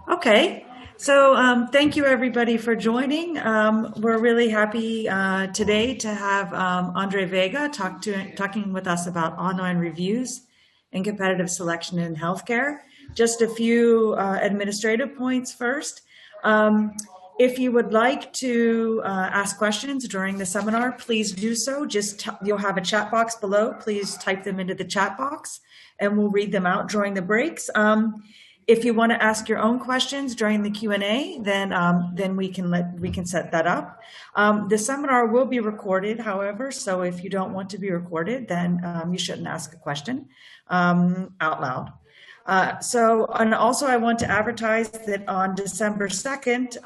Okay, so thank you everybody for joining. We're really happy today to have Andre Veiga talking with us about online reviews and competitive selection in healthcare. Just a few administrative points first. If you would like to ask questions during the seminar, please do so. You'll have a chat box below. Please type them into the chat box and we'll read them out during the breaks. If you want to ask your own questions during the Q&A, then we can set that up. The seminar will be recorded, however, so if you don't want to be recorded, then you shouldn't ask a question out loud. And also I want to advertise that on December 2nd,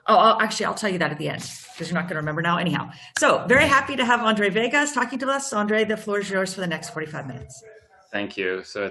I'll tell you that at the end because you're not going to remember now anyhow. So very happy to have Andre Veiga talking to us. Andre, the floor is yours for the next 45 minutes. Thank you. So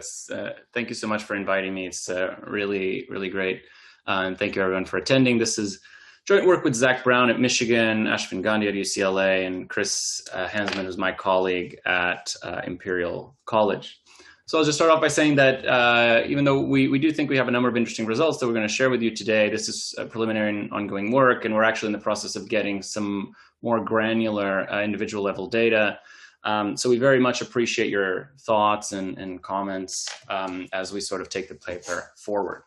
thank you so much for inviting me. It's really, really great. And thank you everyone for attending. This is joint work with Zach Brown at Michigan, Ashwin Gandhi at UCLA, and Chris Hansman, who's my colleague at Imperial College. So I'll just start off by saying that even though we do think we have a number of interesting results that we're going to share with you today, this is a preliminary and ongoing work, and we're actually in the process of getting some more granular individual level data. So we very much appreciate your thoughts and comments as we sort of take the paper forward.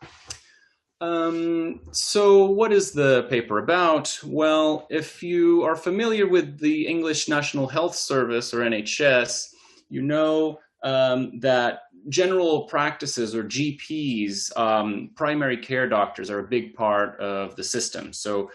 So what is the paper about? Well, if you are familiar with the English National Health Service, or NHS, you know that general practices, or GPs, primary care doctors, are a big part of the system. So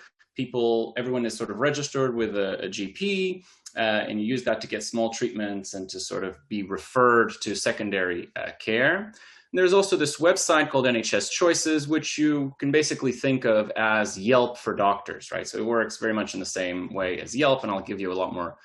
everyone is sort of registered with a GP, and you use that to get small treatments and to sort of be referred to secondary care. And there's also this website called NHS Choices, which you can basically think of as Yelp for doctors, right? So it works very much in the same way as Yelp, and I'll give you a lot more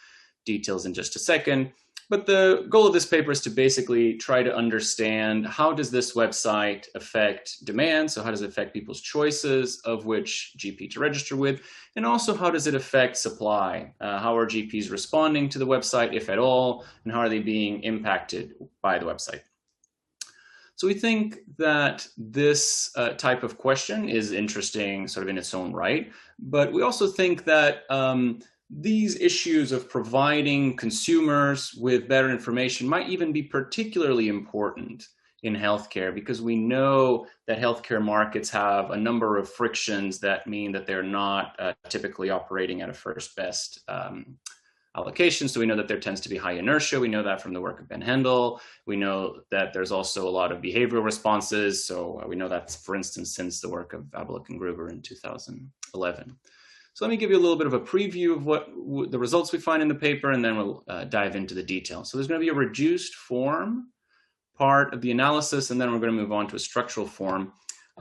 details in just a second. But the goal of this paper is to basically try to understand, how does this website affect demand? So how does it affect people's choices of which GP to register with? And also, how does it affect supply? How are GPs responding to the website, if at all? And how are they being impacted by the website? So we think that this type of question is interesting sort of in its own right. But we also think that these issues of providing consumers with better information might even be particularly important in healthcare, because we know that healthcare markets have a number of frictions that mean that they're not typically operating at a first best allocation. So we know that there tends to be high inertia. We know that from the work of Ben Hendel. We know that there's also a lot of behavioral responses. So we know that, for instance, since the work of Abelok and Gruber in 2011. So let me give you a little bit of a preview of what the results we find in the paper, and then we'll dive into the details. So there's going to be a reduced form part of the analysis, and then we're going to move on to a structural form.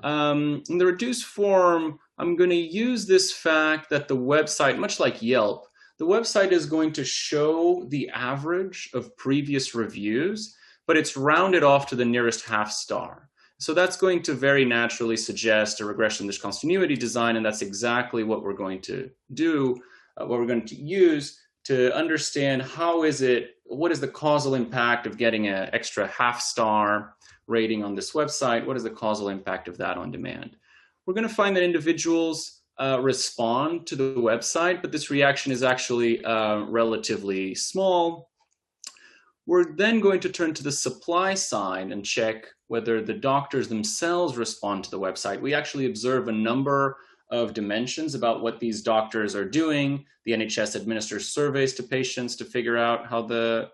In the reduced form, I'm going to use this fact that the website, much like Yelp, the website is going to show the average of previous reviews, but it's rounded off to the nearest half star. So that's going to very naturally suggest a regression discontinuity design, and that's exactly what we're going to do, what we're going to use to understand what is the causal impact of getting an extra half-star rating on this website? What is the causal impact of that on demand? We're going to find that individuals respond to the website, but this reaction is actually relatively small. We're then going to turn to the supply side and check whether the doctors themselves respond to the website. We actually observe a number of dimensions about what these doctors are doing. The NHS administers surveys to patients to figure out how the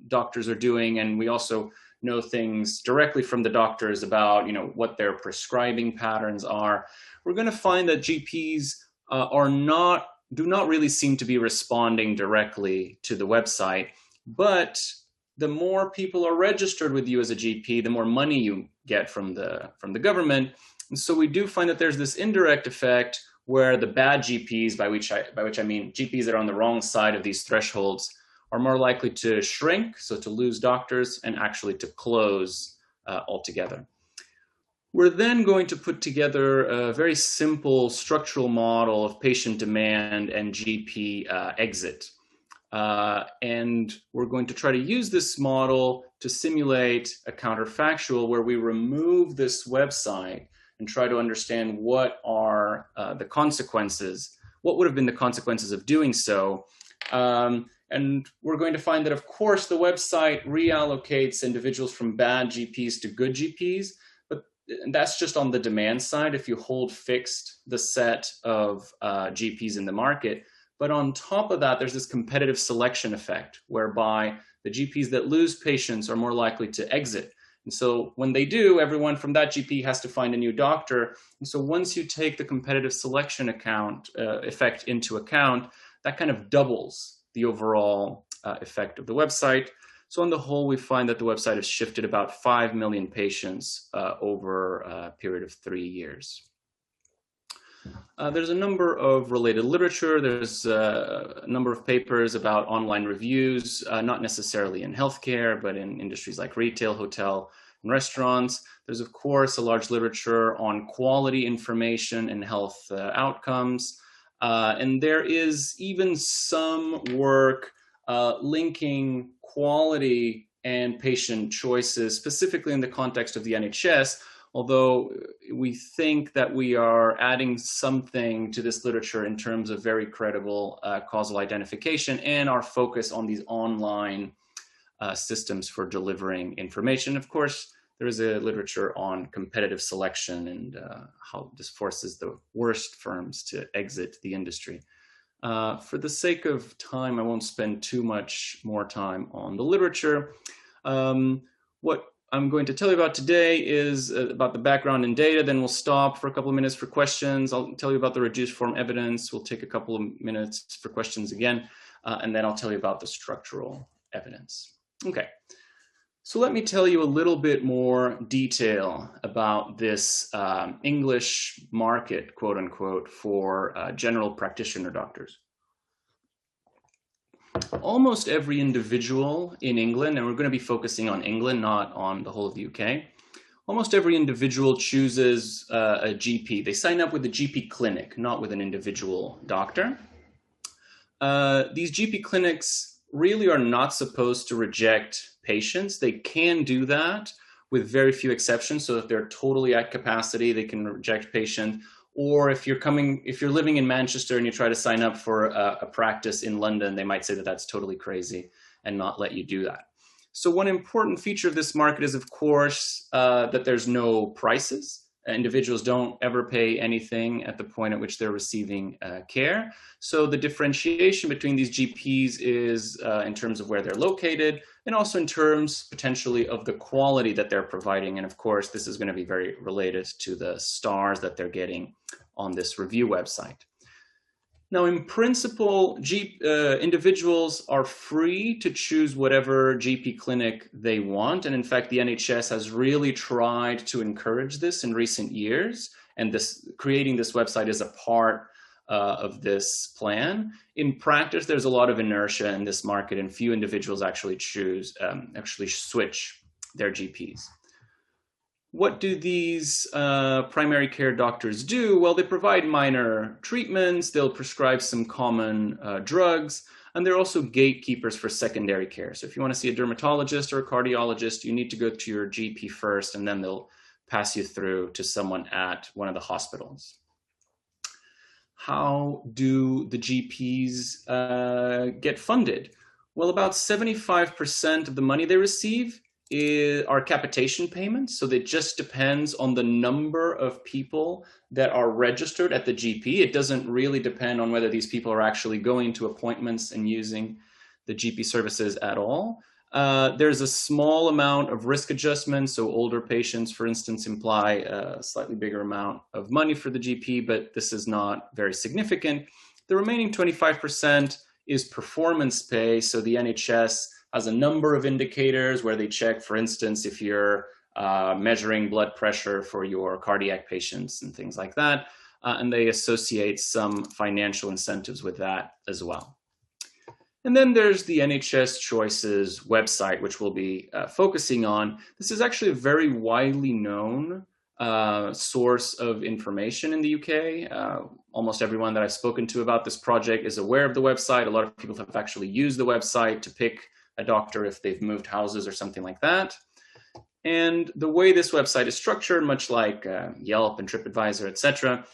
doctors are doing, and we also know things directly from the doctors about what their prescribing patterns are. We're going to find that GPs do not really seem to be responding directly to the website, but the more people are registered with you as a GP, the more money you get from the government. And so we do find that there's this indirect effect where the bad GPs, by which I mean GPs that are on the wrong side of these thresholds, are more likely to shrink, so to lose doctors, and actually to close altogether. We're then going to put together a very simple structural model of patient demand and GP exit. And we're going to try to use this model to simulate a counterfactual where we remove this website and try to understand what are the consequences, what would have been the consequences of doing so. And we're going to find that, of course, the website reallocates individuals from bad GPs to good GPs, but that's just on the demand side if you hold fixed the set of GPs in the market. But on top of that, there's this competitive selection effect, whereby the GPs that lose patients are more likely to exit. And so when they do, everyone from that GP has to find a new doctor. And so once you take the competitive selection effect into account, that kind of doubles the overall effect of the website. So on the whole, we find that the website has shifted about 5 million patients over a period of 3 years. There's a number of related literature. There's a number of papers about online reviews, not necessarily in healthcare, but in industries like retail, hotel, and restaurants. There's, of course, a large literature on quality information and health outcomes. And there is even some work linking quality and patient choices, specifically in the context of the NHS, although we think that we are adding something to this literature in terms of very credible causal identification and our focus on these online systems for delivering information. Of course, there is a literature on competitive selection and how this forces the worst firms to exit the industry. For the sake of time, I won't spend too much more time on the literature. What I'm going to tell you about today is about the background and data. Then we'll stop for a couple of minutes for questions. I'll tell you about the reduced form evidence. We'll take a couple of minutes for questions again, and then I'll tell you about the structural evidence. Okay. So let me tell you a little bit more detail about this English market, quote unquote, for general practitioner doctors. Almost every individual in England, and we're going to be focusing on England, not on the whole of the UK, almost every individual chooses a GP. They sign up with a GP clinic, not with an individual doctor. These GP clinics really are not supposed to reject patients. They can do that with very few exceptions. So if they're totally at capacity, they can reject patients. Or if you're living in Manchester and you try to sign up for a practice in London, they might say that that's totally crazy and not let you do that. So one important feature of this market is, of course, that there's no prices. Individuals don't ever pay anything at the point at which they're receiving care. So the differentiation between these GPs is in terms of where they're located and also in terms potentially of the quality that they're providing. And of course, this is going to be very related to the stars that they're getting on this review website. Now, in principle, individuals are free to choose whatever GP clinic they want. And in fact, the NHS has really tried to encourage this in recent years. And creating this website is a part of this plan. In practice, there's a lot of inertia in this market, and few individuals actually switch their GPs. What do these primary care doctors do? Well, they provide minor treatments, they'll prescribe some common drugs, and they're also gatekeepers for secondary care. So if you want to see a dermatologist or a cardiologist, you need to go to your GP first, and then they'll pass you through to someone at one of the hospitals. How do the GPs get funded? Well, about 75% of the money they receive are capitation payments. So it just depends on the number of people that are registered at the GP. It doesn't really depend on whether these people are actually going to appointments and using the GP services at all. There's a small amount of risk adjustment. So older patients, for instance, imply a slightly bigger amount of money for the GP, but this is not very significant. The remaining 25% is performance pay. So the NHS has a number of indicators where they check, for instance, if you're measuring blood pressure for your cardiac patients and things like that. And they associate some financial incentives with that as well. And then there's the NHS Choices website, which we'll be focusing on. This is actually a very widely known source of information in the UK. Almost everyone that I've spoken to about this project is aware of the website. A lot of people have actually used the website to pick a doctor if they've moved houses or something like that. And the way this website is structured, much like Yelp and TripAdvisor, etc.,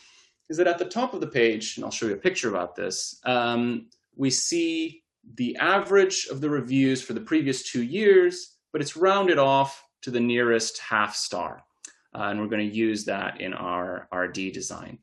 is that at the top of the page, and I'll show you a picture about this, we see the average of the reviews for the previous 2 years, but it's rounded off to the nearest half star. And we're going to use that in our RD design.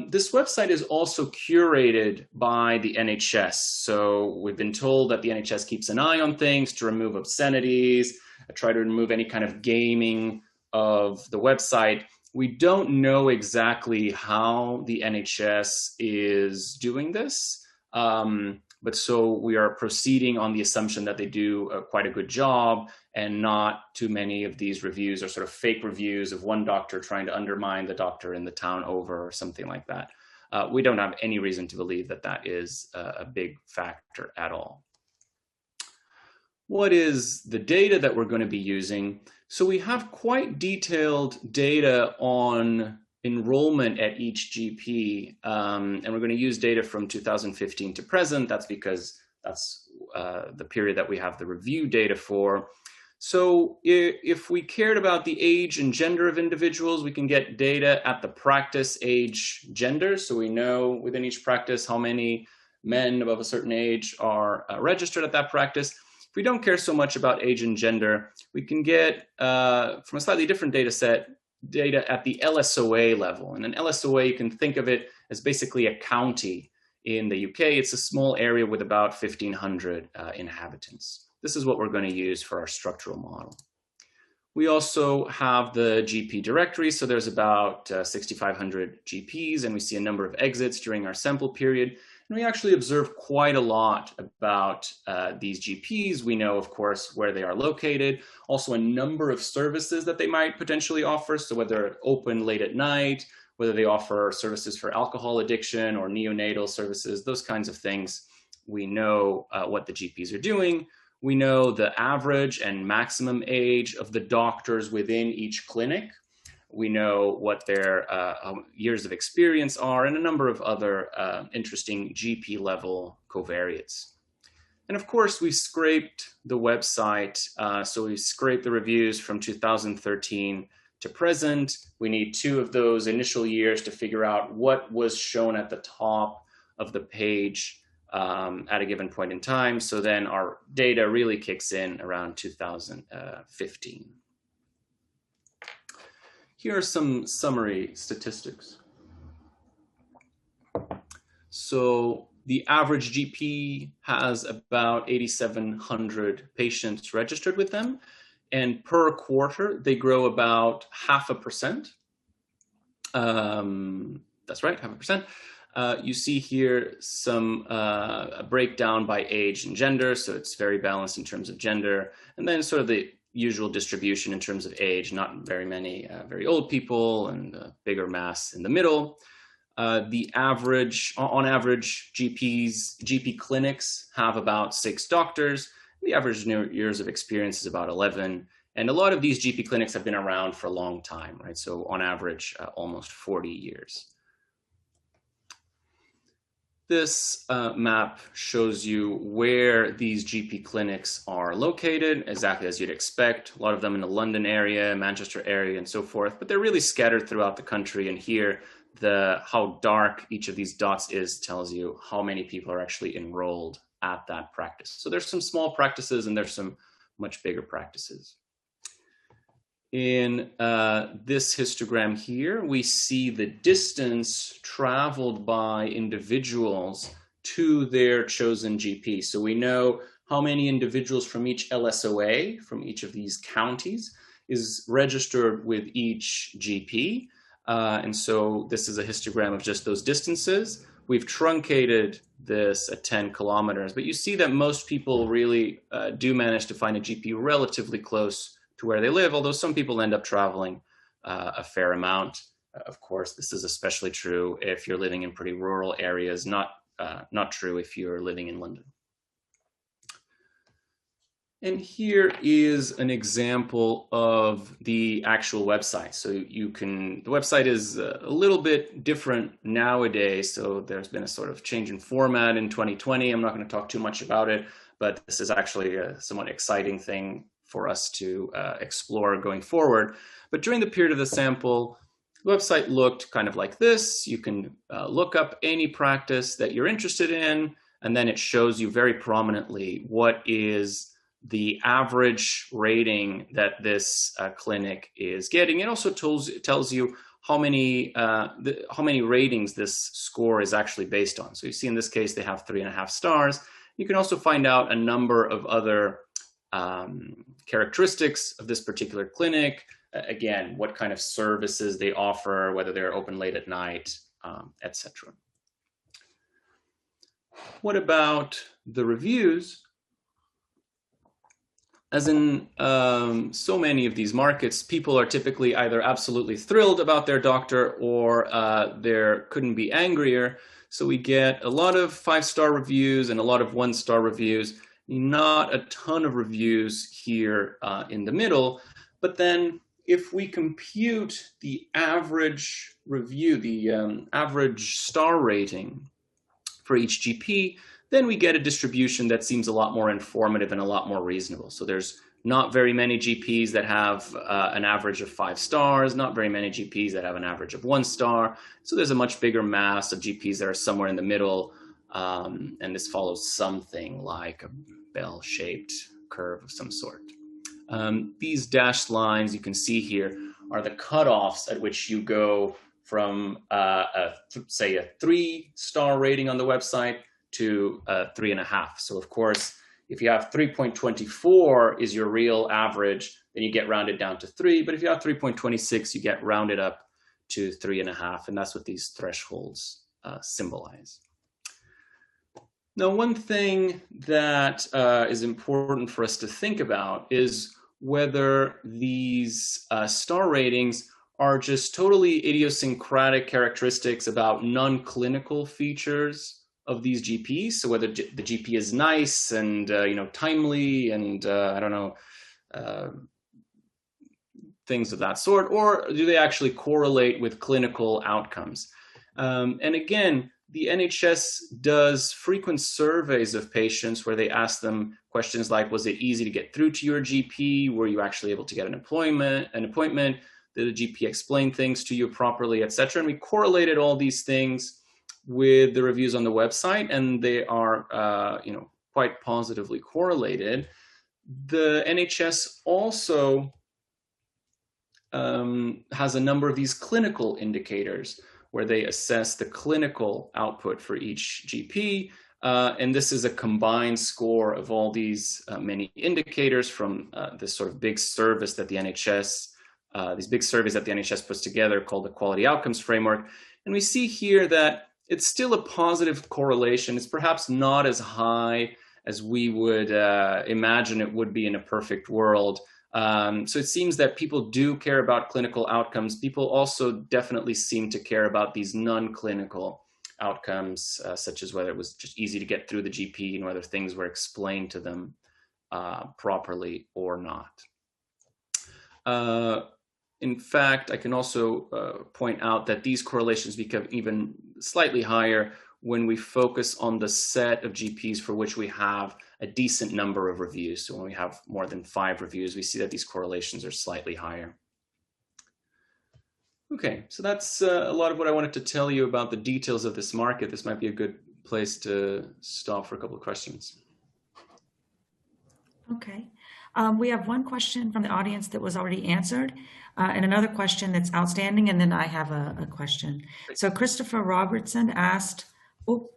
This website is also curated by the NHS. So we've been told that the NHS keeps an eye on things to remove obscenities, try to remove any kind of gaming of the website. We don't know exactly how the NHS is doing this, but so we are proceeding on the assumption that they do quite a good job, and not too many of these reviews are sort of fake reviews of one doctor trying to undermine the doctor in the town over or something like that. We don't have any reason to believe that that is a big factor at all. What is the data that we're going to be using? So we have quite detailed data on enrollment at each GP, and we're going to use data from 2015 to present. That's because that's the period that we have the review data for. So if we cared about the age and gender of individuals, we can get data at the practice age gender. So we know within each practice how many men above a certain age are registered at that practice. If we don't care so much about age and gender, we can get, from a slightly different data set, data at the LSOA level. And an LSOA, you can think of it as basically a county in the UK. It's a small area with about 1,500 inhabitants. This is what we're going to use for our structural model. We also have the GP directory. So there's about 6,500 GPs, and we see a number of exits during our sample period. And we actually observe quite a lot about these GPs. We know, of course, where they are located, also a number of services that they might potentially offer. So whether they're open late at night, whether they offer services for alcohol addiction or neonatal services, those kinds of things. We know what the GPs are doing. We know the average and maximum age of the doctors within each clinic. We know what their years of experience are, and a number of other interesting GP level covariates. And of course, we scraped the website. So we scraped the reviews from 2013 to present. We need 2 of those initial years to figure out what was shown at the top of the page at a given point in time. So then our data really kicks in around 2015. Here are some summary statistics. So the average GP has about 8,700 patients registered with them. And per quarter, they grow about 0.5%. That's right, 0.5%. You see here some breakdown by age and gender. So it's very balanced in terms of gender. And then sort of the usual distribution in terms of age, not very many very old people, and bigger mass in the middle. The average, on average, GP clinics have about 6 doctors. The average years of experience is about 11. And a lot of these GP clinics have been around for a long time, right? So on average, almost 40 years. This map shows you where these GP clinics are located, exactly as you'd expect. A lot of them in the London area, Manchester area, and so forth, but they're really scattered throughout the country. And here, how dark each of these dots is tells you how many people are actually enrolled at that practice. So there's some small practices and there's some much bigger practices. In this histogram here, we see the distance traveled by individuals to their chosen GP. So we know how many individuals from each LSOA, from each of these counties, is registered with each GP. And so this is a histogram of just those distances. We've truncated this at 10 kilometers, but you see that most people really do manage to find a GP relatively close to where they live, although some people end up traveling a fair amount. Of course, this is especially true if you're living in pretty rural areas, not true if you're living in London. And here is an example of the actual website. So the website is a little bit different nowadays. So there's been a sort of change in format in 2020. I'm not going to talk too much about it, but this is actually a somewhat exciting thing for us to explore going forward. But during the period of the sample, the website looked kind of like this. You can look up any practice that you're interested in, and then it shows you very prominently what is the average rating that this clinic is getting. It also tells you how many ratings this score is actually based on. So you see in this case, they have 3.5 stars. You can also find out a number of other characteristics of this particular clinic. Again, what kind of services they offer, whether they're open late at night, etc. What about the reviews? As in so many of these markets, people are typically either absolutely thrilled about their doctor or they couldn't be angrier. So we get a lot of 5-star reviews and a lot of 1-star reviews, not a ton of reviews here in the middle. But then if we compute the average review, the average star rating for each GP, then we get a distribution that seems a lot more informative and a lot more reasonable. So there's not very many GPs that have an average of 5 stars, not very many GPs that have an average of 1 star. So there's a much bigger mass of GPs that are somewhere in the middle. And this follows something like a bell-shaped curve of some sort. These dashed lines you can see here are the cutoffs at which you go from, say, a 3-star rating on the website to 3.5. So of course, if you have 3.24 is your real average, then you get rounded down to 3. But if you have 3.26, you get rounded up to 3.5. And that's what these thresholds symbolize. Now, one thing that is important for us to think about is whether these star ratings are just totally idiosyncratic characteristics about non-clinical features of these GPs. So whether the GP is nice and timely and I don't know, things of that sort, or do they actually correlate with clinical outcomes? And again, the NHS does frequent surveys of patients where they ask them questions like, was it easy to get through to your GP? Were you actually able to get an appointment? Did the GP explain things to you properly, etc.? And we correlated all these things with the reviews on the website, and they are quite positively correlated. The NHS also has a number of these clinical indicators where they assess the clinical output for each GP. And this is a combined score of all these many indicators from this sort of big service that the NHS, these big surveys that the NHS puts together called the Quality Outcomes Framework. And we see here that it's still a positive correlation. It's perhaps not as high as we would imagine it would be in a perfect world. So it seems that people do care about clinical outcomes. People also definitely seem to care about these non-clinical outcomes, such as whether it was just easy to get through the GP and whether things were explained to them properly or not. In fact, I can also point out that these correlations become even slightly higher when we focus on the set of GPs for which we have a decent number of reviews. So when we have more than 5 reviews, we see that these correlations are slightly higher. Okay, so that's a lot of what I wanted to tell you about the details of this market. This might be a good place to stop for a couple of questions. Okay. We have one question from the audience that was already answered, and another question that's outstanding, and then I have a question. So Christopher Robertson asked, oh,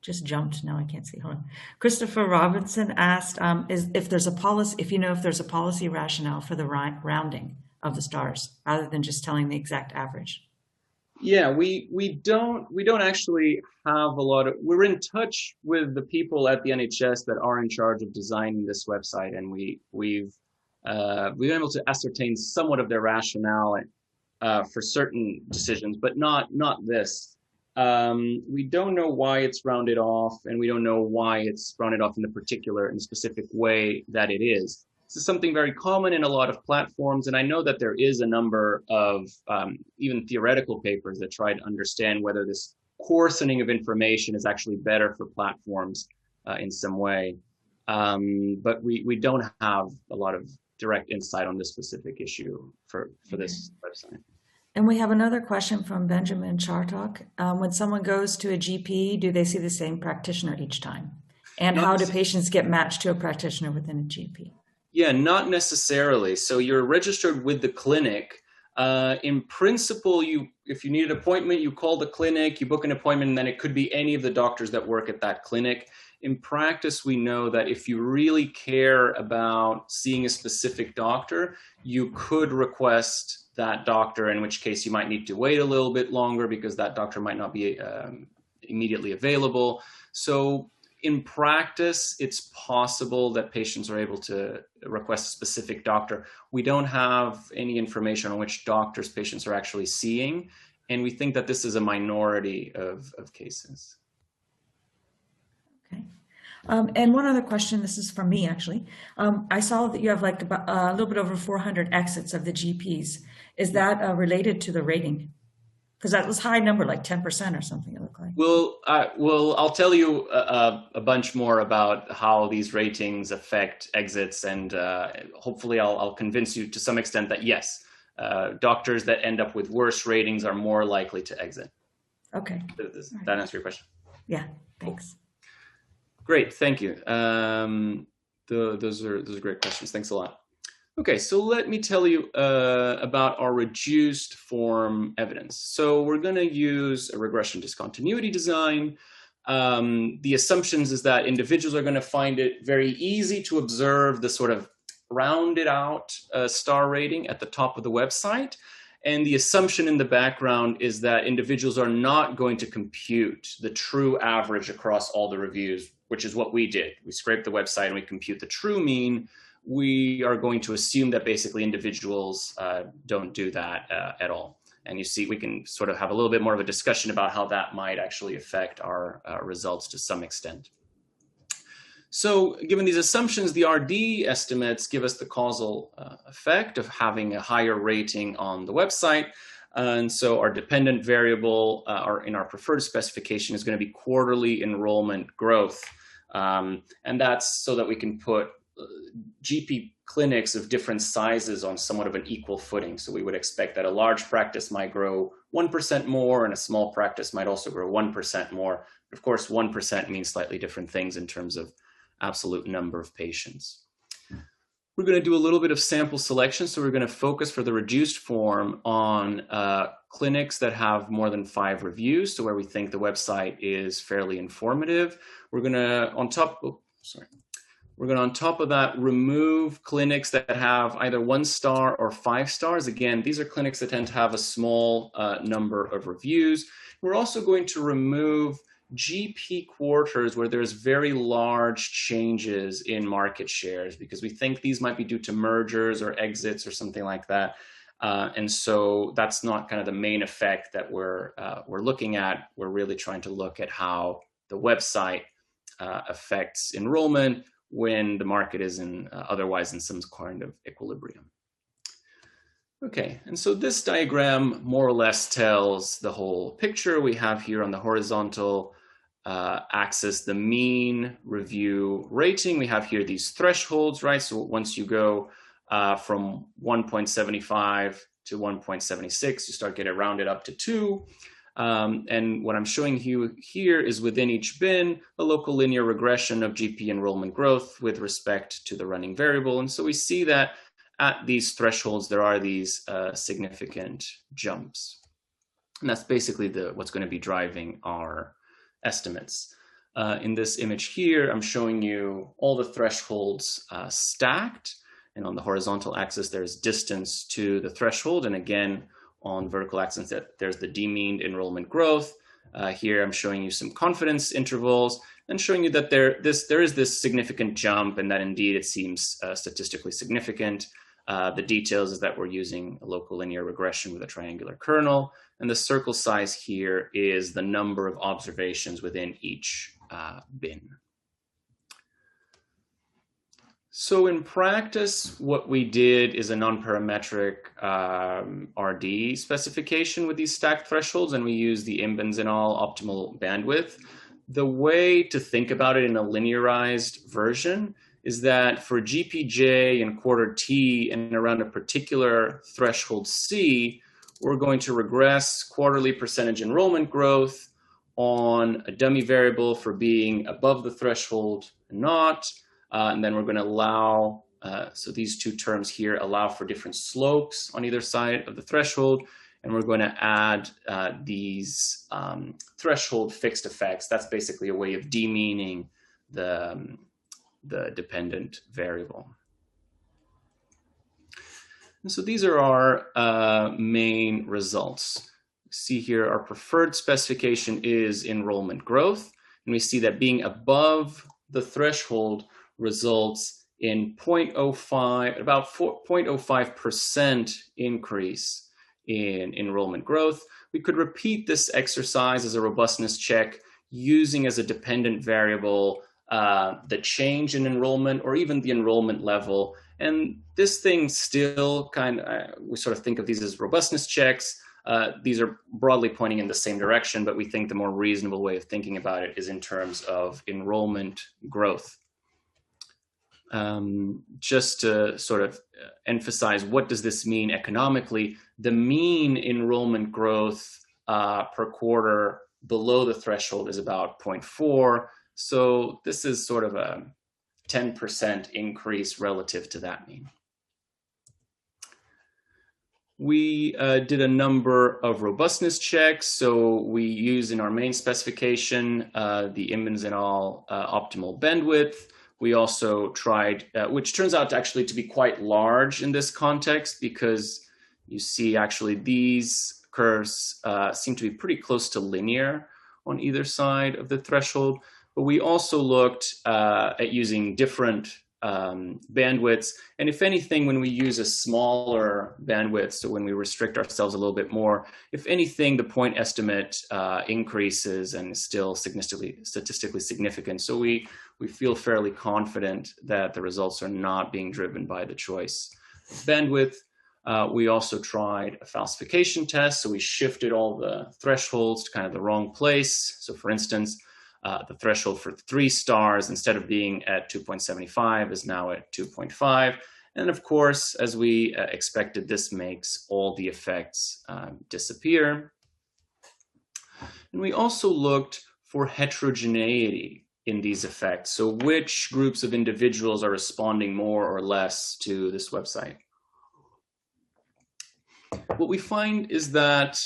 just jumped, now I can't see, hold on. Christopher Robertson asked if there's a policy, if there's a policy rationale for the rounding of the stars, rather than just telling the exact average. Yeah, we don't actually have a lot of, we're in touch with the people at the NHS that are in charge of designing this website, and we've been able to ascertain somewhat of their rationale for certain decisions, but not this. We don't know why it's rounded off, and we don't know why it's rounded off in the specific way that it is. This is something very common in a lot of platforms, and I know that there is a number of even theoretical papers that try to understand whether this coarsening of information is actually better for platforms in some way. But we don't have a lot of direct insight on this specific issue for Okay. this website. And we have another question from Benjamin Chartok. When someone goes to a GP, do they see the same practitioner each time? And Not how do patients get matched to a practitioner within a GP? Yeah, not necessarily. So you're registered with the clinic. In principle, if you need an appointment, you call the clinic, you book an appointment, and then it could be any of the doctors that work at that clinic. In practice, we know that if you really care about seeing a specific doctor, you could request that doctor, in which case you might need to wait a little bit longer because that doctor might not be immediately available. So in practice, it's possible that patients are able to request a specific doctor. We don't have any information on which doctors patients are actually seeing, and we think that this is a minority of cases. Okay. And one other question, this is from me actually. I saw that you have like about, a little bit over 400 exits of the GPs. Is that related to the rating? Because that was high number, like 10% or something, it looked like. Well, I'll tell you a bunch more about how these ratings affect exits, and hopefully I'll convince you to some extent that yes, doctors that end up with worse ratings are more likely to exit. Okay. Does that answer your question? Yeah, thanks. Great, thank you. Those are great questions. Thanks a lot. Okay, so let me tell you about our reduced form evidence. So we're going to use a regression discontinuity design. The assumptions is that individuals are going to find it very easy to observe the sort of rounded out star rating at the top of the website. And the assumption in the background is that individuals are not going to compute the true average across all the reviews, which is what we did. We scraped the website and we compute the true mean. We are going to assume that basically individuals don't do that at all. And you see, we can sort of have a little bit more of a discussion about how that might actually affect our results to some extent. So given these assumptions, the RD estimates give us the causal effect of having a higher rating on the website. And so our dependent variable in our preferred specification is going to be quarterly enrollment growth. And that's so that we can put GP clinics of different sizes on somewhat of an equal footing. So we would expect that a large practice might grow 1% more and a small practice might also grow 1% more. Of course, 1% means slightly different things in terms of absolute number of patients. We're going to do a little bit of sample selection. So we're going to focus for the reduced form on clinics that have more than 5 reviews. So where we think the website is fairly informative. We're going to, on top of that, remove clinics that have either 1 star or 5 stars. Again, these are clinics that tend to have a small number of reviews. We're also going to remove GP quarters where there's very large changes in market shares because we think these might be due to mergers or exits or something like that. And so that's not kind of the main effect that we're looking at. We're really trying to look at how the website affects enrollment when the market is otherwise in some kind of equilibrium. Okay, and so this diagram more or less tells the whole picture. We have here on the horizontal axis the mean review rating. We have here these thresholds, right? So once you go from 1.75 to 1.76, you start getting rounded up to 2. And what I'm showing you here is within each bin, a local linear regression of GP enrollment growth with respect to the running variable. And so we see that at these thresholds, there are these significant jumps. And that's basically what's going to be driving our estimates. In this image here, I'm showing you all the thresholds stacked. And on the horizontal axis, there's distance to the threshold. And again, on the vertical axis, there's the demeaned enrollment growth. Here, I'm showing you some confidence intervals and showing you that there is this significant jump and that indeed it seems statistically significant. The details is that we're using a local linear regression with a triangular kernel. And the circle size here is the number of observations within each bin. So in practice, what we did is a non-parametric RD specification with these stacked thresholds, and we use the imbenzanol optimal bandwidth. The way to think about it in a linearized version is that for GPJ and quarter T and around a particular threshold C, we're going to regress quarterly percentage enrollment growth on a dummy variable for being above the threshold and not. And then we're going to allow, so these two terms here allow for different slopes on either side of the threshold. And we're going to add these threshold fixed effects. That's basically a way of demeaning the dependent variable. And so these are our main results. See here, our preferred specification is enrollment growth. And we see that being above the threshold results in 0.05, about 0.05% increase in enrollment growth. We could repeat this exercise as a robustness check using as a dependent variable the change in enrollment or even the enrollment level. And this thing still we sort of think of these as robustness checks. These are broadly pointing in the same direction, but we think the more reasonable way of thinking about it is in terms of enrollment growth. Just to sort of emphasize, what does this mean economically? The mean enrollment growth per quarter below the threshold is about 0.4. So this is sort of a 10% increase relative to that mean. We did a number of robustness checks. So we use in our main specification the Imbens et al. Optimal bandwidth. We also tried, which turns out actually to be quite large in this context, because you see actually these curves seem to be pretty close to linear on either side of the threshold. But we also looked at using different bandwidths. And if anything, when we use a smaller bandwidth, so when we restrict ourselves a little bit more, if anything, the point estimate increases and is still statistically significant. So we feel fairly confident that the results are not being driven by the choice of bandwidth. We also tried a falsification test. So we shifted all the thresholds to kind of the wrong place. So for instance, the threshold for 3 stars, instead of being at 2.75, is now at 2.5. And of course, as we expected, this makes all the effects disappear. And we also looked for heterogeneity in these effects. So which groups of individuals are responding more or less to this website? What we find is that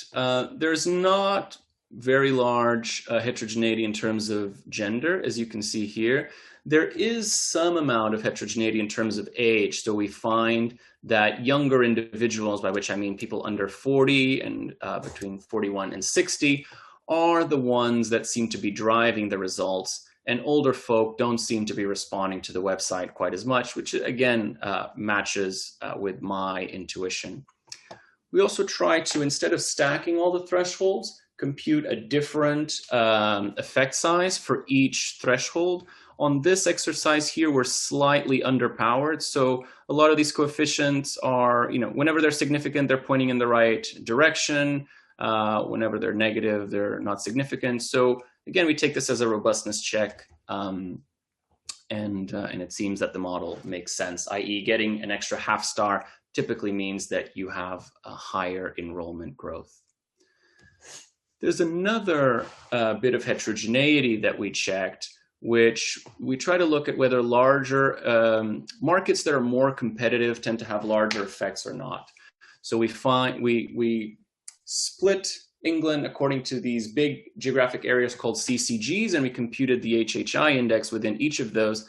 there's not very large heterogeneity in terms of gender, as you can see here. There is some amount of heterogeneity in terms of age. So we find that younger individuals, by which I mean people under 40 and between 41 and 60, are the ones that seem to be driving the results. And older folk don't seem to be responding to the website quite as much, which again matches with my intuition. We also try to, instead of stacking all the thresholds, compute a different effect size for each threshold. On this exercise here, we're slightly underpowered. So a lot of these coefficients are, whenever they're significant, they're pointing in the right direction. Whenever they're negative, they're not significant. So again, we take this as a robustness check. And it seems that the model makes sense, i.e. getting an extra half star typically means that you have a higher enrollment growth. There's another bit of heterogeneity that we checked, which we try to look at whether larger markets that are more competitive tend to have larger effects or not. So we find we split England according to these big geographic areas called CCGs, and we computed the HHI index within each of those.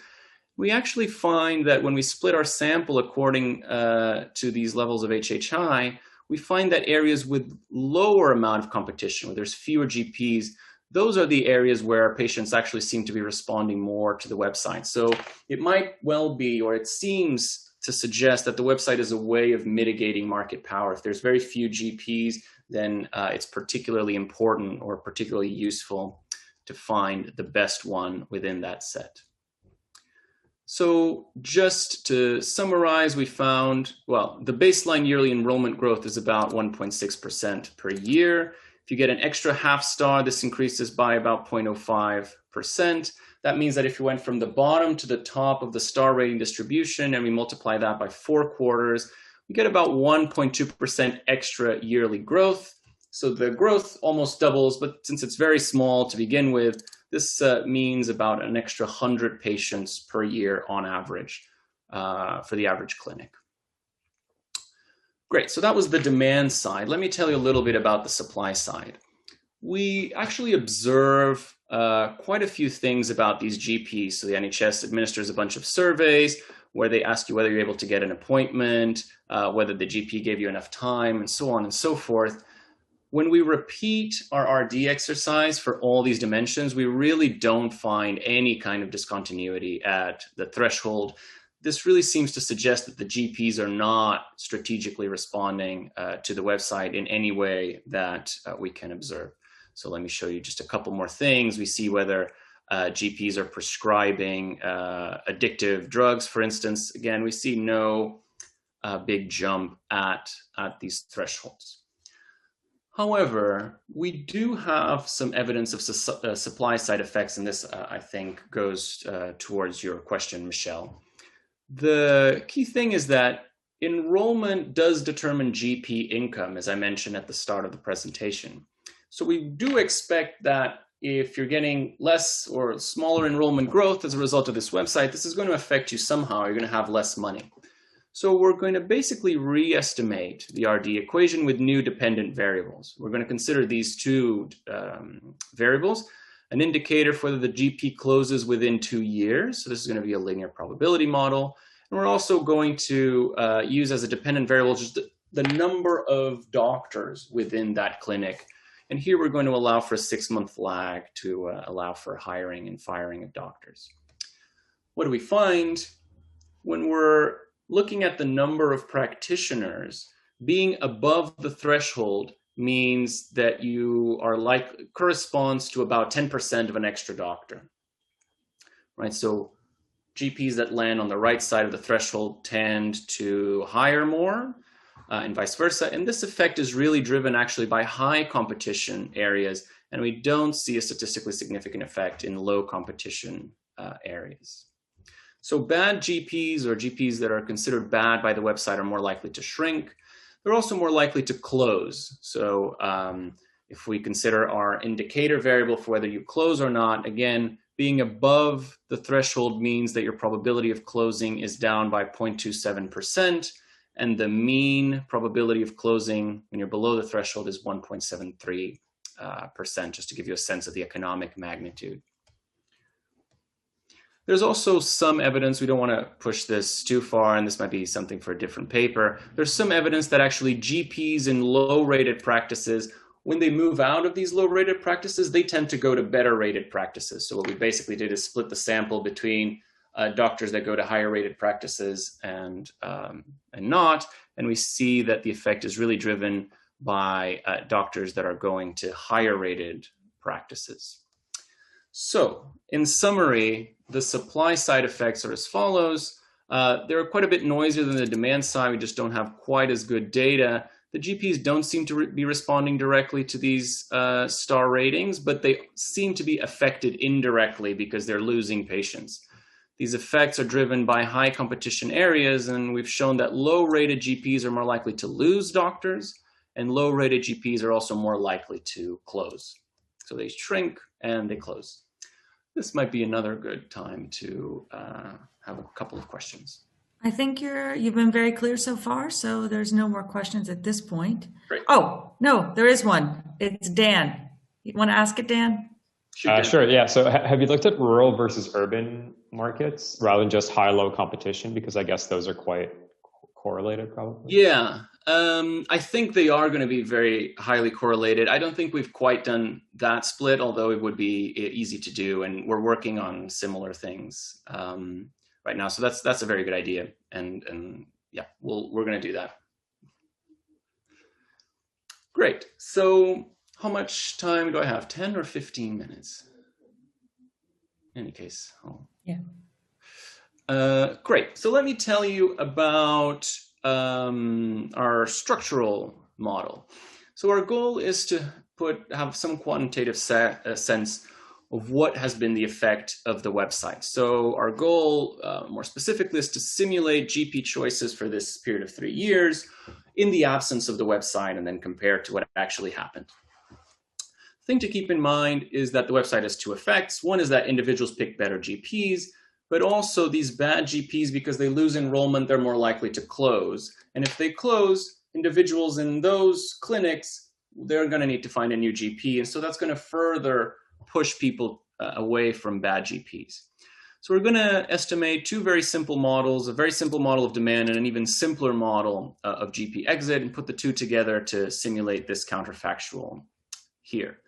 We actually find that when we split our sample according to these levels of HHI, we find that areas with lower amount of competition, where there's fewer GPs, those are the areas where patients actually seem to be responding more to the website. So it might well be, or it seems to suggest that the website is a way of mitigating market power. If there's very few GPs, then it's particularly important or particularly useful to find the best one within that set. So just to summarize, we found, well, the baseline yearly enrollment growth is about 1.6% per year. If you get an extra half star, this increases by about 0.05%. That means that if you went from the bottom to the top of the star rating distribution and we multiply that by 4 quarters, we get about 1.2% extra yearly growth. So the growth almost doubles, but since it's very small to begin with, this means about an extra 100 patients per year on average for the average clinic. Great, so that was the demand side. Let me tell you a little bit about the supply side. We actually observe quite a few things about these GPs. So the NHS administers a bunch of surveys where they ask you whether you're able to get an appointment, whether the GP gave you enough time, and so on and so forth. When we repeat our RD exercise for all these dimensions, we really don't find any kind of discontinuity at the threshold. This really seems to suggest that the GPs are not strategically responding to the website in any way that we can observe. So let me show you just a couple more things. We see whether GPs are prescribing addictive drugs, for instance. Again, we see no big jump at these thresholds. However, we do have some evidence of supply side effects, and this, I think, goes towards your question, Michelle. The key thing is that enrollment does determine GP income, as I mentioned at the start of the presentation. So we do expect that if you're getting less or smaller enrollment growth as a result of this website, this is going to affect you somehow. You're going to have less money. So we're going to basically re-estimate the RD equation with new dependent variables. We're going to consider these two variables, an indicator for whether the GP closes within 2 years. So this is going to be a linear probability model. And we're also going to use as a dependent variable just the number of doctors within that clinic. And here we're going to allow for a 6-month lag to allow for hiring and firing of doctors. What do we find? When we're looking at the number of practitioners, being above the threshold means that you are corresponds to about 10% of an extra doctor, right? So GPs that land on the right side of the threshold tend to hire more and vice versa. And this effect is really driven actually by high competition areas, and we don't see a statistically significant effect in low competition areas. So bad GPs or GPs that are considered bad by the website are more likely to shrink. They're also more likely to close. So if we consider our indicator variable for whether you close or not, again, being above the threshold means that your probability of closing is down by 0.27%, and the mean probability of closing when you're below the threshold is 1.73%, just to give you a sense of the economic magnitude. There's also some evidence, we don't want to push this too far, and this might be something for a different paper. There's some evidence that actually GPs in low-rated practices, when they move out of these low-rated practices, they tend to go to better-rated practices. So what we basically did is split the sample between doctors that go to higher-rated practices and not, and we see that the effect is really driven by doctors that are going to higher-rated practices. So, in summary, the supply side effects are as follows. They're quite a bit noisier than the demand side. We just don't have quite as good data. The GPs don't seem to be responding directly to these star ratings, but they seem to be affected indirectly because they're losing patients. These effects are driven by high competition areas, and we've shown that low-rated GPs are more likely to lose doctors, and low-rated GPs are also more likely to close. So they shrink and they close. This might be another good time to have a couple of questions. I think you've been very clear so far, so there's no more questions at this point. Great. Oh, no, there is one. It's Dan. You want to ask it, Dan? Sure, yeah. So have you looked at rural versus urban markets rather than just high-low competition? Because I guess those are quite correlated probably. Yeah, I think they are going to be very highly correlated. I don't think we've quite done that split, although it would be easy to do, and we're working on similar things right now. So that's a very good idea, and yeah, we're going to do that. Great. So how much time do I have? 10 or 15 minutes? In any case, yeah. Great. So let me tell you about our structural model. So our goal is to have some quantitative sense of what has been the effect of the website. So our goal, more specifically, is to simulate GP choices for this period of 3 years in the absence of the website, and then compare to what actually happened. The thing to keep in mind is that the website has two effects. One is that individuals pick better GPs, but also these bad GPs, because they lose enrollment, they're more likely to close. And if they close, individuals in those clinics, they're going to need to find a new GP. And so that's going to further push people away from bad GPs. So we're going to estimate two very simple models, a very simple model of demand and an even simpler model of GP exit, and put the two together to simulate this counterfactual here.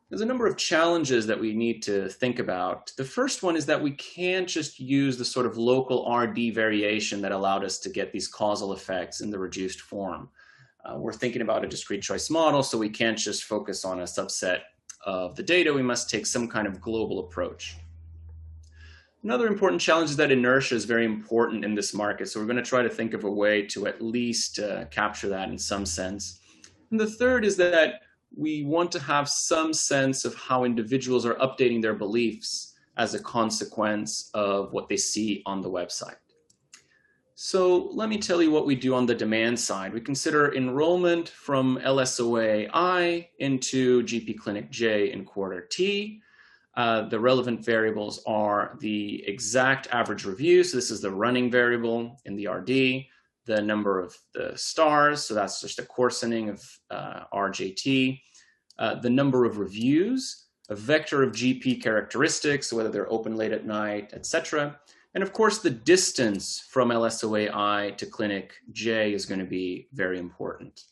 There's a number of challenges that we need to think about. The first one is that we can't just use the sort of local RD variation that allowed us to get these causal effects in the reduced form. We're thinking about a discrete choice model, so we can't just focus on a subset of the data. We must take some kind of global approach. Another important challenge is that inertia is very important in this market, so we're going to try to think of a way to at least capture that in some sense. And the third is that we want to have some sense of how individuals are updating their beliefs as a consequence of what they see on the website. So let me tell you what we do on the demand side. We consider enrollment from LSOA I into GP Clinic J in quarter T. The relevant variables are the exact average reviews. So this is the running variable in the RD, the number of the stars. So that's just a coarsening of RJT, the number of reviews, a vector of GP characteristics, whether they're open late at night, etc. And of course, the distance from LSOA I to Clinic J is going to be very important.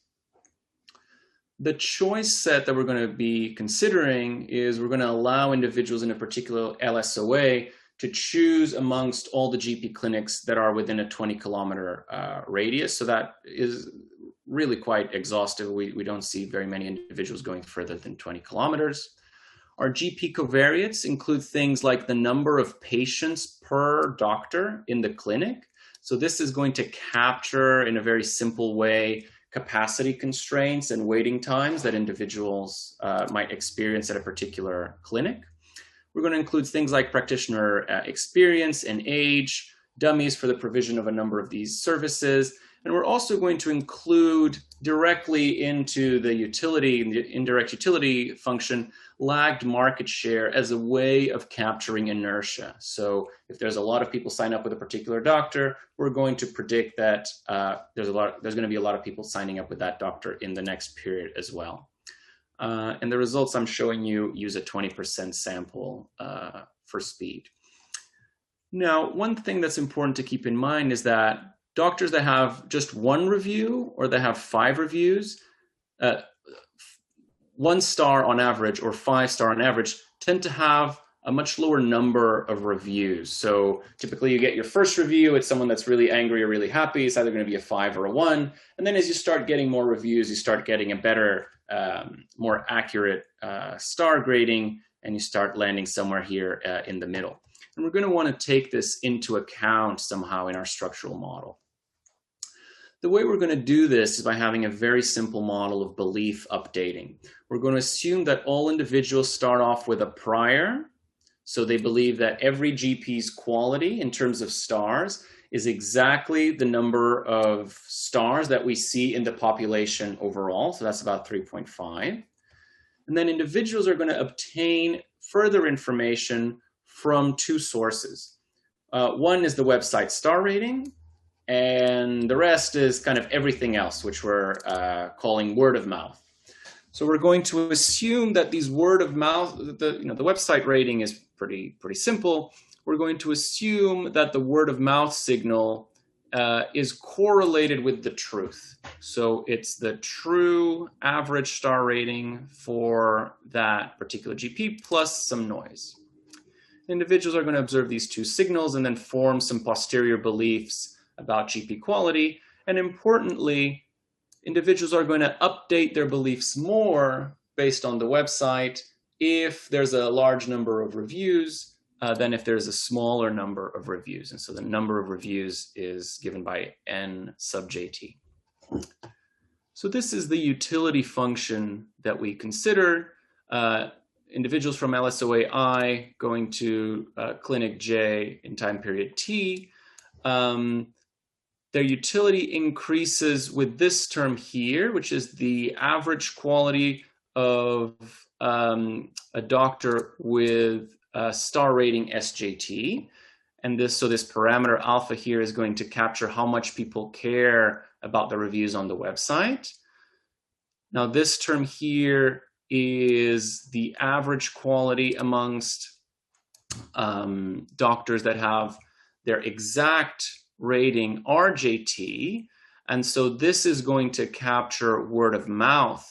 The choice set that we're going to be considering is we're going to allow individuals in a particular LSOA to choose amongst all the GP clinics that are within a 20-kilometer radius. So that is really quite exhaustive. We don't see very many individuals going further than 20 kilometers. Our GP covariates include things like the number of patients per doctor in the clinic. So this is going to capture in a very simple way capacity constraints and waiting times that individuals might experience at a particular clinic. We're going to include things like practitioner experience and age, dummies for the provision of a number of these services. And we're also going to include directly into the utility, the indirect utility function, lagged market share as a way of capturing inertia. So if there's a lot of people sign up with a particular doctor, we're going to predict that there's going to be a lot of people signing up with that doctor in the next period as well. And the results I'm showing you use a 20% sample for speed. Now, one thing that's important to keep in mind is that doctors that have just one review or that have 5 reviews, 1 star on average or 5 star on average, tend to have a much lower number of reviews. So typically you get your first review, it's someone that's really angry or really happy. It's either going to be a 5 or a 1. And then as you start getting more reviews, you start getting a better, more accurate star grading, and you start landing somewhere here in the middle. And we're going to want to take this into account somehow in our structural model. The way we're going to do this is by having a very simple model of belief updating. We're going to assume that all individuals start off with a prior. So they believe that every GP's quality in terms of stars is exactly the number of stars that we see in the population overall. So that's about 3.5. And then individuals are going to obtain further information from 2 sources. One is the website star rating, and the rest is kind of everything else, which we're calling word of mouth. So we're going to assume that these word of mouth, the website rating is pretty simple. We're going to assume that the word of mouth signal is correlated with the truth. So it's the true average star rating for that particular GP plus some noise. Individuals are going to observe these 2 signals and then form some posterior beliefs about GP quality. And importantly, individuals are going to update their beliefs more based on the website if there's a large number of reviews than if there's a smaller number of reviews. And so the number of reviews is given by N sub JT. So this is the utility function that we considered. Individuals from LSOA I going to clinic J in time period T. Their utility increases with this term here, which is the average quality of a doctor with a star rating SJT. And so this parameter alpha here is going to capture how much people care about the reviews on the website. Now this term here is the average quality amongst doctors that have their exact rating RJT. And so this is going to capture word of mouth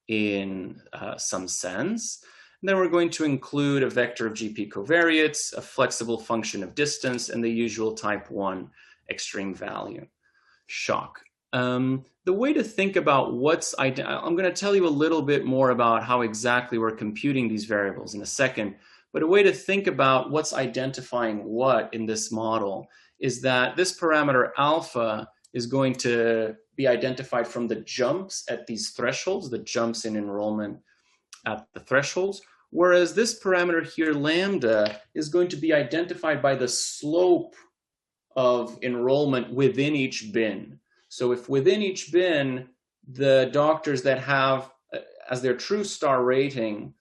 in some sense. And then we're going to include a vector of GP covariates, a flexible function of distance, and the usual type 1 extreme value shock. The way to think about I'm going to tell you a little bit more about how exactly we're computing these variables in a second, but a way to think about what's identifying what in this model is that this parameter alpha is going to be identified from the jumps at these thresholds, the jumps in enrollment at the thresholds, whereas this parameter here, lambda, is going to be identified by the slope of enrollment within each bin. So if within each bin, the doctors that have as their true star rating,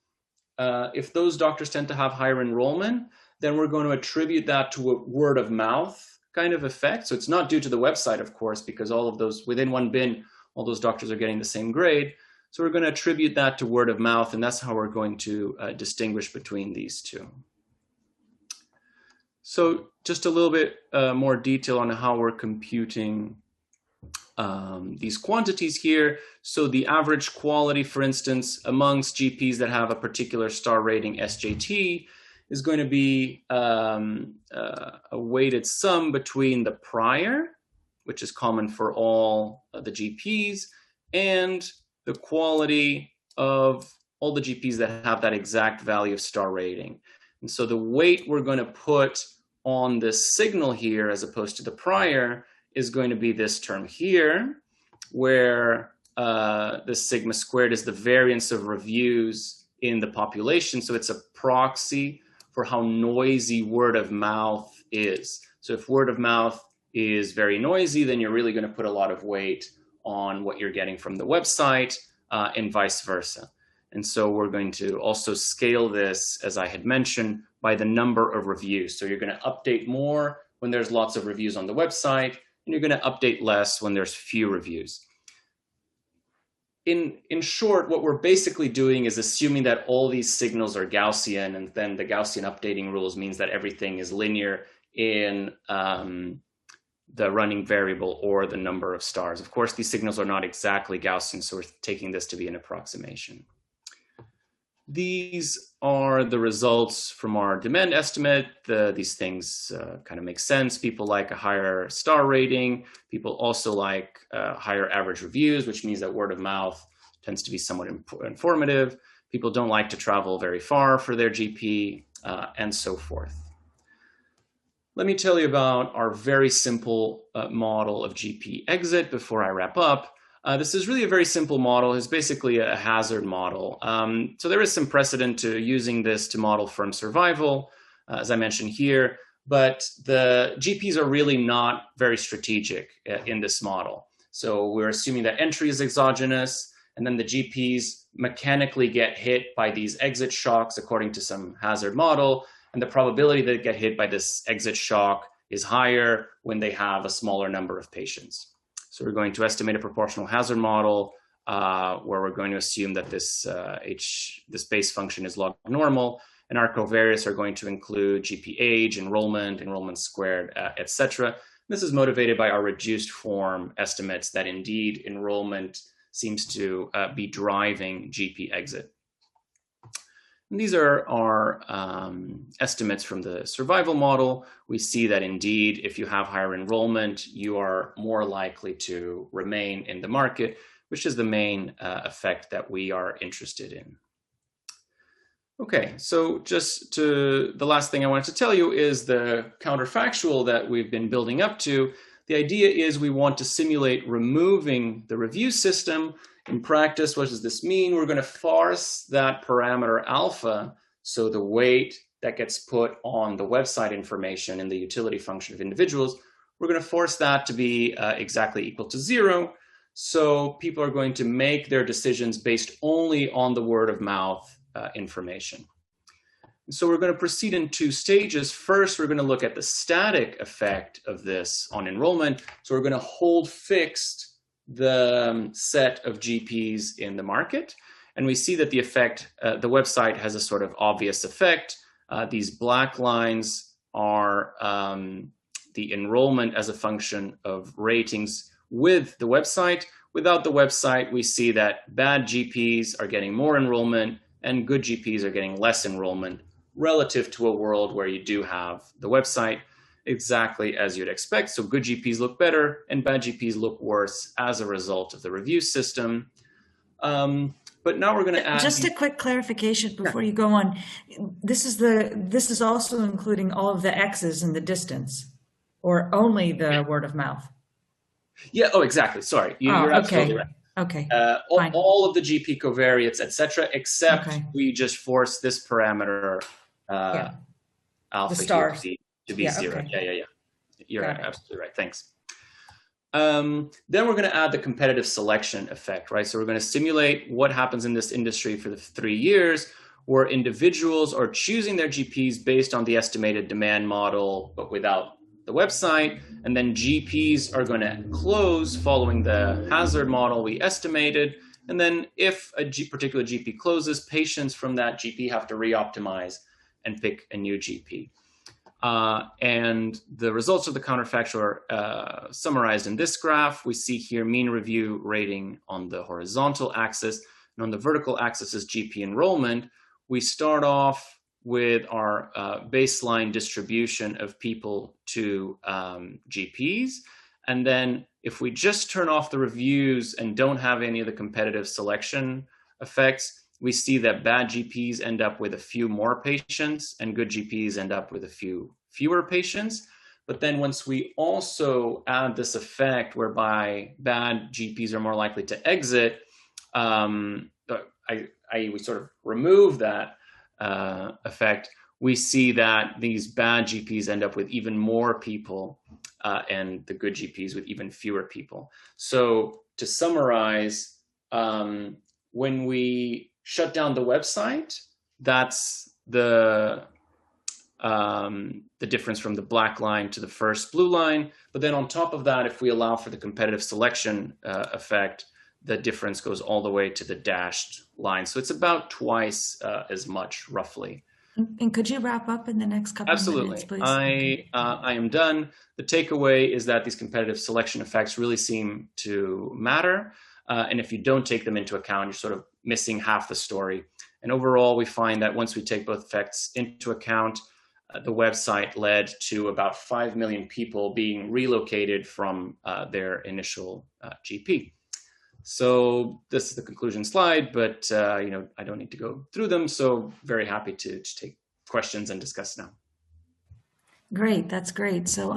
if those doctors tend to have higher enrollment, then we're going to attribute that to a word of mouth kind of effect. So it's not due to the website, of course, because all of those within one bin, all those doctors are getting the same grade. So we're going to attribute that to word of mouth, and that's how we're going to distinguish between these two. So just a little bit more detail on how we're computing these quantities here. So the average quality, for instance, amongst GPs that have a particular star rating SJT is going to be a weighted sum between the prior, which is common for all the GPs, and the quality of all the GPs that have that exact value of star rating. And so the weight we're going to put on this signal here, as opposed to the prior, is going to be this term here, where the sigma squared is the variance of reviews in the population. So it's a proxy for how noisy word of mouth is. So if word of mouth is very noisy, then you're really going to put a lot of weight on what you're getting from the website and vice versa. And so we're going to also scale this, as I had mentioned, by the number of reviews. So you're going to update more when there's lots of reviews on the website, and you're going to update less when there's few reviews. In short, what we're basically doing is assuming that all these signals are Gaussian, and then the Gaussian updating rules means that everything is linear in the running variable or the number of stars. Of course, these signals are not exactly Gaussian, so we're taking this to be an approximation. These are the results from our demand estimate. These things kind of make sense. People like a higher star rating. People also like higher average reviews, which means that word of mouth tends to be somewhat informative. People don't like to travel very far for their GP, and so forth. Let me tell you about our very simple model of GP exit before I wrap up. This is really a very simple model. It's basically a hazard model. So there is some precedent to using this to model firm survival, as I mentioned here, but the GPs are really not very strategic in this model. So we're assuming that entry is exogenous, and then the GPs mechanically get hit by these exit shocks according to some hazard model, and the probability that they get hit by this exit shock is higher when they have a smaller number of patients. So we're going to estimate a proportional hazard model where we're going to assume that this base function is log normal, and our covariates are going to include GP age, enrollment squared, etc. This is motivated by our reduced form estimates that indeed enrollment seems to be driving GP exit. And these are our estimates from the survival model. We see that indeed, if you have higher enrollment, you are more likely to remain in the market, which is the main effect that we are interested in. Okay, so the last thing I wanted to tell you is the counterfactual that we've been building up to, The idea is we want to simulate removing the review system. In practice, what does this mean? We're going to parse that parameter alpha, so the weight that gets put on the website information in the utility function of individuals, we're going to force that to be exactly equal to 0. So people are going to make their decisions based only on the word of mouth information. So we're going to proceed in 2 stages. First, we're going to look at the static effect of this on enrollment. So we're going to hold fixed the set of GPs in the market. And we see that the effect, the website has a sort of obvious effect. These black lines are the enrollment as a function of ratings with the website. Without the website, we see that bad GPs are getting more enrollment and good GPs are getting less enrollment, relative to a world where you do have the website, exactly as you'd expect. So good GPs look better and bad GPs look worse as a result of the review system. But now we're going to add just a quick clarification before you go on. This is also including all of the X's in the distance, or only the word of mouth. Yeah. Oh, exactly. Sorry, you're absolutely right. Okay. All of the GP covariates, etc., except we just force this parameter alpha here to be 0. Okay. Yeah. You're absolutely right. Thanks. Then we're going to add the competitive selection effect, right? So we're going to simulate what happens in this industry for the 3 years, where individuals are choosing their GPs based on the estimated demand model, but without the website. And then GPs are going to close following the hazard model we estimated. And then if a particular GP closes, patients from that GP have to re-optimize and pick a new GP. And the results of the counterfactual are summarized in this graph. We see here mean review rating on the horizontal axis, and on the vertical axis is GP enrollment. We start off with our baseline distribution of people to GPs. And then if we just turn off the reviews and don't have any of the competitive selection effects, we see that bad GPs end up with a few more patients and good GPs end up with a few fewer patients. But then once we also add this effect whereby bad GPs are more likely to exit, we sort of remove that effect, we see that these bad GPs end up with even more people and the good GPs with even fewer people. So to summarize, when we shut down the website, that's the difference from the black line to the first blue line. But then on top of that, if we allow for the competitive selection effect, the difference goes all the way to the dashed line. So it's about twice as much, roughly. And could you wrap up in the next couple of minutes, please? Absolutely. I am done. The takeaway is that these competitive selection effects really seem to matter. And if you don't take them into account, you're sort of missing half the story. And overall, we find that once we take both effects into account, the website led to about 5 million people being relocated from their initial GP. So this is the conclusion slide, but I don't need to go through them. So very happy to take questions and discuss now. Great, that's great. So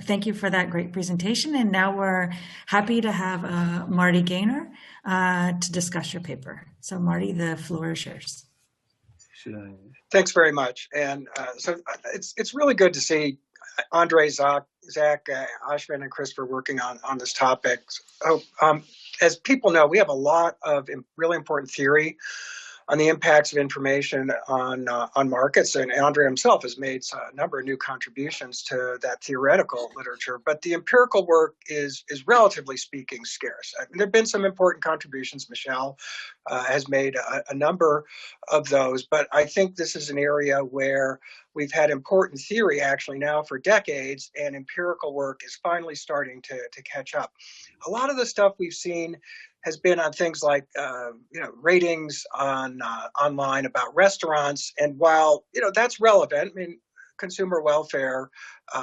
thank you for that great presentation. And now we're happy to have Marty Gainer to discuss your paper. So Marty, the floor is yours. Thanks very much. And so it's really good to see Andre, Zach, Ashvin, and Christopher working on this topic. So, as people know, we have a lot of really important theory on the impacts of information on markets, and Andre himself has made a number of new contributions to that theoretical literature. But the empirical work is relatively speaking scarce. There have been some important contributions. Michelle has made a number of those, but I think this is an area where we've had important theory actually now for decades, and empirical work is finally starting to catch up. A lot of the stuff we've seen has been on things like ratings on online about restaurants, and while that's relevant, I mean, consumer welfare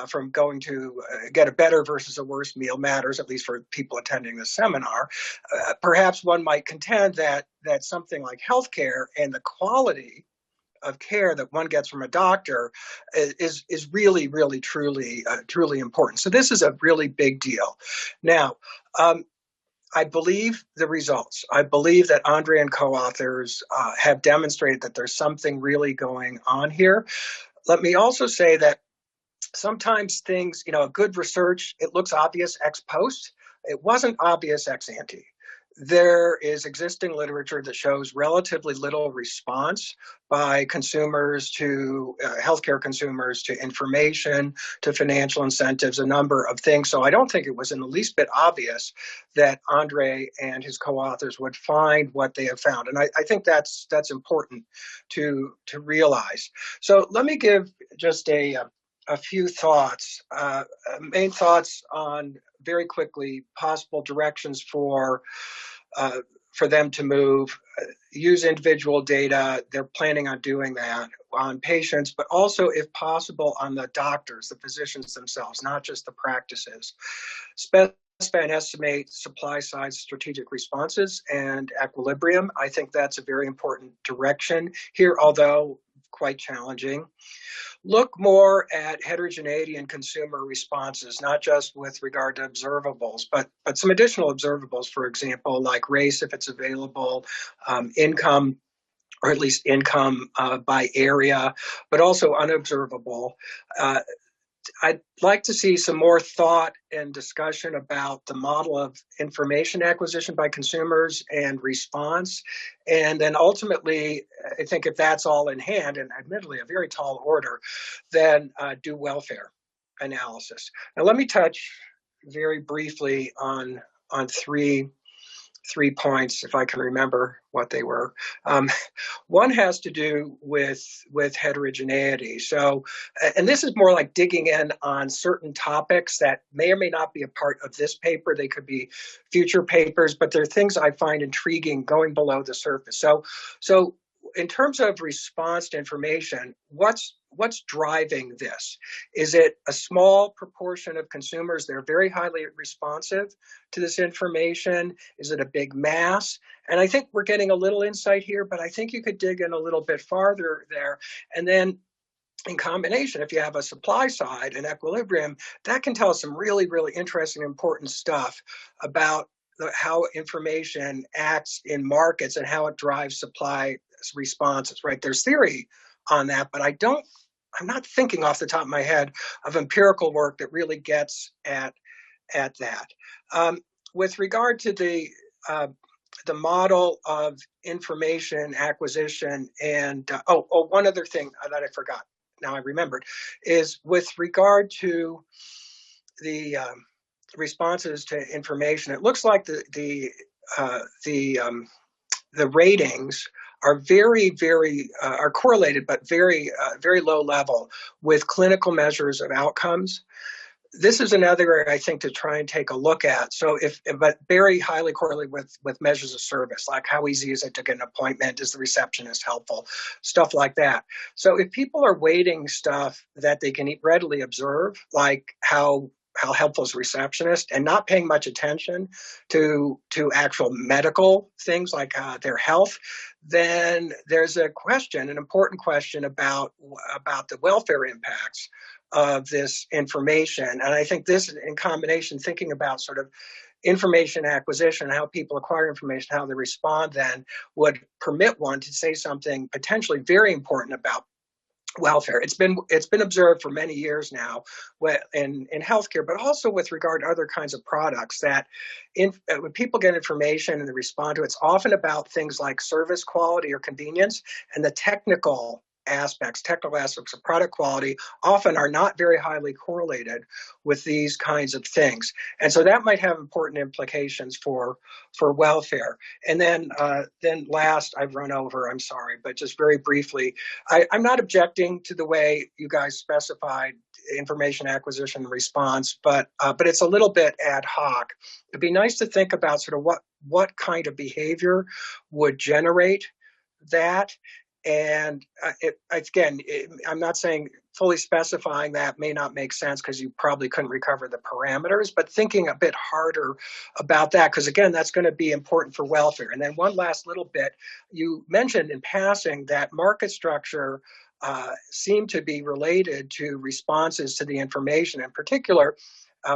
from going to get a better versus a worse meal matters, at least for people attending the seminar. Perhaps one might contend that something like healthcare and the quality of care that one gets from a doctor is really, really, truly important. So this is a really big deal. Now, I believe the results. I believe that Andre and co-authors have demonstrated that there's something really going on here. Let me also say that sometimes things, good research, it looks obvious ex post. It wasn't obvious ex ante. There is existing literature that shows relatively little response by consumers to healthcare consumers to information, to financial incentives, a number of things. So I don't think it was in the least bit obvious that Andre and his co-authors would find what they have found. And I think that's important to realize. So let me give just a few thoughts, main thoughts on, very quickly, possible directions for them to move, use individual data. They're planning on doing that on patients, but also, if possible, on the doctors, the physicians themselves, not just the practices. Specify and estimate supply side strategic responses and equilibrium. I think that's a very important direction here, although quite challenging. Look more at heterogeneity in consumer responses, not just with regard to observables, but some additional observables, for example, like race, if it's available, income, or at least income by area, but also unobservable. I'd like to see some more thought and discussion about the model of information acquisition by consumers and response. And then ultimately, I think if that's all in hand, and admittedly a very tall order, then do welfare analysis. Now let me touch very briefly on three points, if I can remember what they were. One has to do with heterogeneity. So, and this is more like digging in on certain topics that may or may not be a part of this paper. They could be future papers, but they're things I find intriguing going below the surface. So in terms of response to information, what's driving this? Is it a small proportion of consumers that are very highly responsive to this information? Is it a big mass? And I think we're getting a little insight here, but I think you could dig in a little bit farther there. And then in combination, if you have a supply side and equilibrium, that can tell us some really, really interesting, important stuff about how information acts in markets and how it drives supply responses, right? There's theory on that, but I'm not thinking off the top of my head of empirical work that really gets at that. With regard to the model of information acquisition, and one other thing that I forgot, now I remembered, is with regard to the responses to information. It looks like the ratings are very, very are correlated, but very low level with clinical measures of outcomes. This is another area I think to try and take a look at. So but very highly correlated with measures of service, like how easy is it to get an appointment? Is the receptionist helpful? Stuff like that. So if people are weighting stuff that they can readily observe, like how helpful is a receptionist, and not paying much attention to actual medical things like their health, then there's an important question about the welfare impacts of this information. And I think this, in combination, thinking about sort of information acquisition, how people acquire information, how they respond, then would permit one to say something potentially very important about welfare. It's been observed for many years now in healthcare, but also with regard to other kinds of products, that when people get information and they respond to it, it's often about things like service quality or convenience, and the technical aspects of product quality often are not very highly correlated with these kinds of things. And so that might have important implications for welfare. And then last, I've run over, I'm sorry, but just very briefly, I'm not objecting to the way you guys specified information acquisition and response, but it's a little bit ad hoc. It'd be nice to think about sort of what kind of behavior would generate that. And I'm not saying fully specifying that may not make sense because you probably couldn't recover the parameters, but thinking a bit harder about that, because again, that's going to be important for welfare. And then one last little bit, you mentioned in passing that market structure seemed to be related to responses to the information, in particular,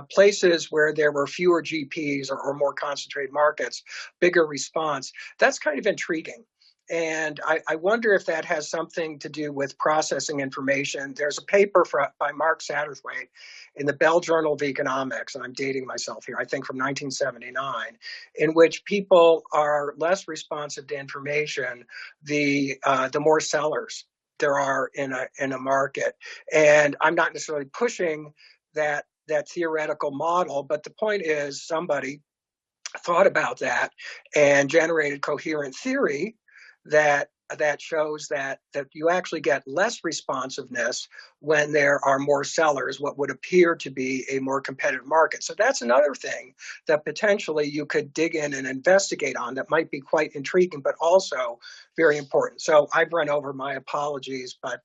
places where there were fewer GPs or more concentrated markets, bigger response. That's kind of intriguing. And I wonder if that has something to do with processing information. There's a paper by Mark Satterthwaite in the Bell Journal of Economics, and I'm dating myself here, I think from 1979, in which people are less responsive to information, the more sellers there are in a market. And I'm not necessarily pushing that theoretical model, but the point is somebody thought about that and generated coherent theory that shows that you actually get less responsiveness when there are more sellers, what would appear to be a more competitive market. So that's another thing that potentially you could dig in and investigate on that might be quite intriguing, but also very important. So I've run over, my apologies, but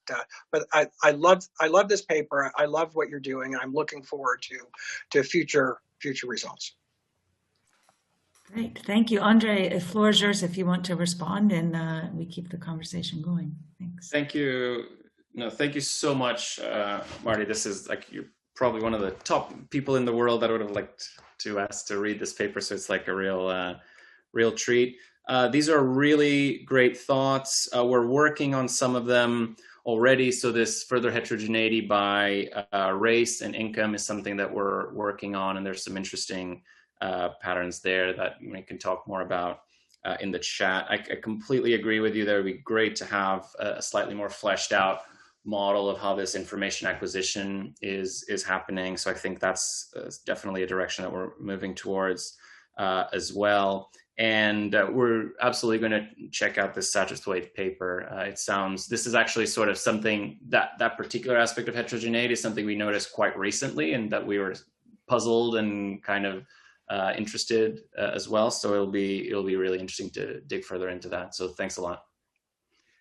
I love this paper. I love what you're doing, and I'm looking forward to future results. Great. Thank you. Andre, the floor is yours if you want to respond, and we keep the conversation going. Thanks. Thank you. No, thank you so much, Marty. This is like, you're probably one of the top people in the world that I would have liked to ask to read this paper. So it's like a real treat. These are really great thoughts. We're working on some of them already. So this further heterogeneity by race and income is something that we're working on. And there's some interesting patterns there that we can talk more about in the chat. I completely agree with you. That would be great to have a slightly more fleshed out model of how this information acquisition is happening. So I think that's definitely a direction that we're moving towards as well. And we're absolutely going to check out this Satterthwaite paper. This is actually sort of something that particular aspect of heterogeneity is something we noticed quite recently, and that we were puzzled and kind of interested as well. So it'll be really interesting to dig further into that. So thanks a lot.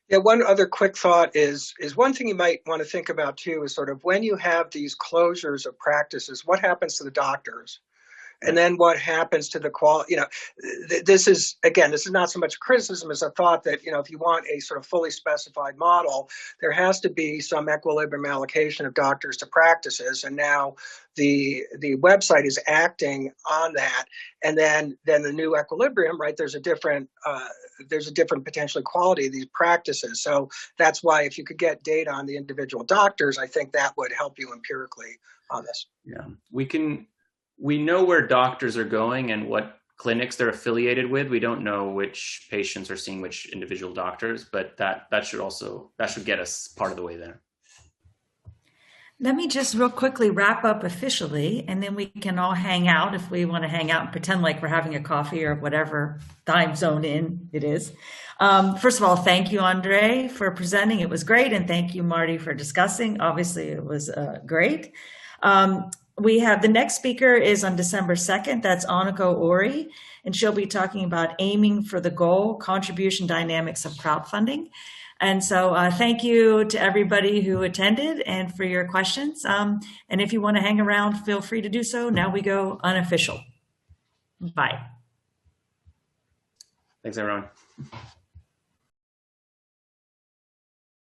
Yeah, one other quick thought is one thing you might want to think about too is sort of when you have these closures of practices, what happens to the doctors? And then what happens to the quality? This is not so much criticism as a thought that, if you want a sort of fully specified model, there has to be some equilibrium allocation of doctors to practices. And now the website is acting on that. And then the new equilibrium, right? There's a different potential quality of these practices. So that's why if you could get data on the individual doctors, I think that would help you empirically on this. Yeah, we know where doctors are going and what clinics they're affiliated with. We don't know which patients are seeing which individual doctors, but that should get us part of the way there. Let me just real quickly wrap up officially, and then we can all hang out if we want to hang out and pretend like we're having a coffee or whatever time zone it is. First of all, thank you, Andre, for presenting. It was great. And thank you, Marty, for discussing. Obviously, it was great. We have the next speaker is on December 2nd. That's Aniko Ori, and she'll be talking about aiming for the goal, contribution dynamics of crowdfunding. And so thank you to everybody who attended and for your questions. And if you want to hang around, feel free to do so. Now we go unofficial. Bye. Thanks, everyone.